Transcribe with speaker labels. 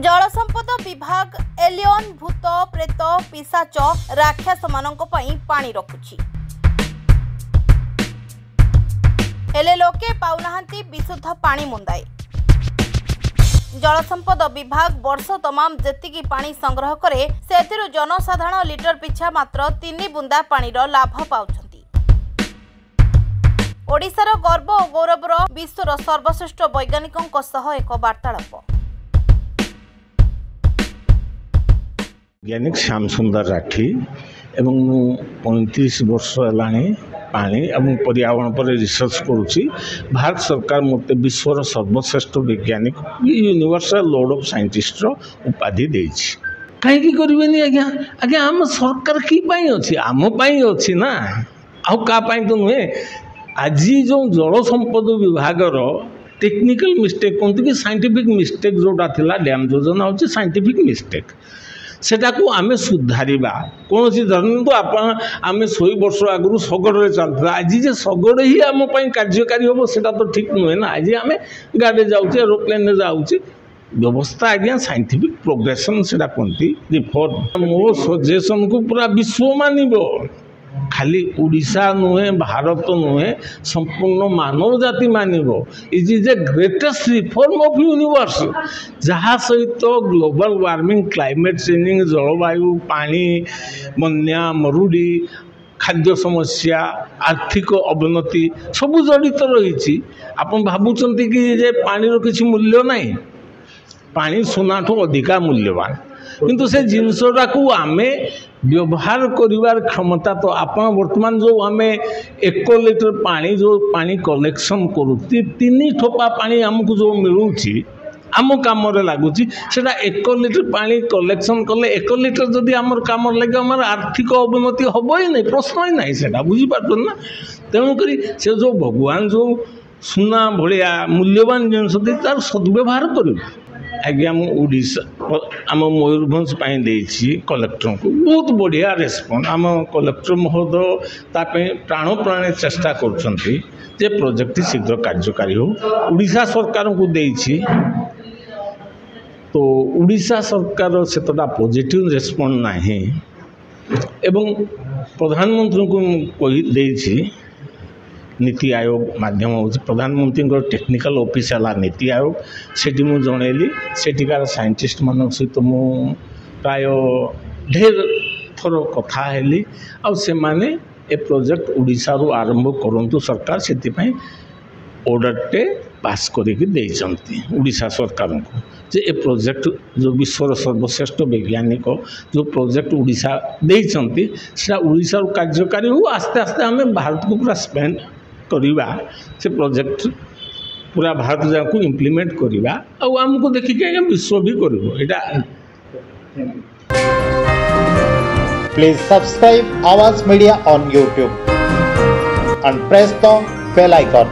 Speaker 1: जल संपद विभाग एलियन भूत प्रेत पिशाच राक्षस मानक पई पानी रखुछि हेले लोके पाउनाहांती विशुद्ध पानी मुंदाए। जल संपद विभाग वर्ष तमाम जेतिकी पानी संग्रह करे सेथिरु जनसाधारण लिटर पिछा मात्र 3 बुंदा पानीर लाभ पाउछंती। ओडिशार गर्व और गौरवर विश्वर सर्वश्रेष्ठ वैज्ञानिकों सह एक वार्तालाप।
Speaker 2: वैज्ञानिक श्याम सुंदर राठी एवं 35 वर्ष है पानी एवं पर्यावरण पर रिसर्च करुच्ची। भारत सरकार मत विश्वर सर्वश्रेष्ठ वैज्ञानिक यूनिवर्सल लॉर्ड ऑफ साइंटिस्ट उपाधि देछि। कहीं करें आज्ञा आज्ञा आम सरकार की अच्छी आम अच्छी ना आउ का तो नुहे। आज जो जल संपद विभाग टेक्निकल मिस्टेक कहते कि साइंटिफिक मिस्टेक जोटा थिला डैम योजना होची साइंटिफिक मिस्टेक सेटा को आमे सुधारिबा कौन सी धरन तो आपण आमे 100 वर्ष आगु सगड़े चलता आज जे सगड़े ही आम कार्यकारी हम सेटा तो ठीक नुहे ना। आज आमे गाड़ी जाऊँ एरोप्लेन में जाऊँ व्यवस्था आज्ञा साइंटिफिक प्रोग्रेसन सेटा कहती रिफॉर्म मो सजेशन को पूरा विश्व मानिब खाली उड़ीसा नुहे भारत नुहे संपूर्ण मानव जाति मानिब। Is is a greatest reform of universe जहाँ सहित ग्लोबल वार्मिंग क्लाइमेट चेंजिंग जलवायु पानी बन्या मरुड़ी खाद्य समस्या आर्थिक अवनति सब जड़ित रही। आपन भावुंट कि जे पानी किसी मूल्य नहीं पानी सोनाठू अधिका मूल्यवान किंतु से जिनसटा को आमे व्यवहार करिवार क्षमता तो आप वर्तमान जो आमे 1 लिटर पानी जो पानी कलेक्शन करुच्ची 3 ठोपा पानी आमको जो मिलूची आम कम लगुच से 1 लिटर पानी कलेक्शन कले 1 लिटर जदि आम कम लगे आम आर्थिक अवनति हम ही नहीं प्रश्न ही नहीं से बुझीपार ना। तेणुक से जो भगवान जो सुना भाया मूल्यवान जिनस तार सद्व्यवहार कर आज्ञा मुझा आम मयूरभंज कलेक्टर को बहुत बढ़िया रेस्पॉन्स आम कलेक्टर महोदय तापे प्राण प्राणे चेष्टा कर प्रोजेक्ट शीघ्र कार्यकारी हो उड़ीसा सरकार को देछि। तो उड़ीसा सरकार सेतटा पॉजिटिव रेस्पॉन्स नाही एवं प्रधानमंत्री को कही देछि नीति आयोग माध्यम हो प्रधानमंत्री टेक्निकल ऑफिस है नीति आयोग से जनइली सेठिकार साइंटिस्ट मान सहित मु प्राय ढेर थर कथा हेली आ से माने ए प्रोजेक्ट उड़ीसा रू आरंभ करंतु सरकार से ऑर्डरटे पास करके उड़ीसा सरकार को जे ए प्रोजेक्ट जो विश्वर सर्वश्रेष्ठ वैज्ञानिक जो प्रोजेक्ट उड़ीसा देइचंती से उड़ीसा कार्यकारी हो आस्ते आस्ते आम भारत को पूरा स्पेंड करिबा से प्रोजेक्ट पूरा भारत जाक को इम्प्लीमेंट करिबा और आमको देखिके विश्व भी करिबो एटा।
Speaker 3: Please subscribe Awaaz Media on YouTube and press the bell icon.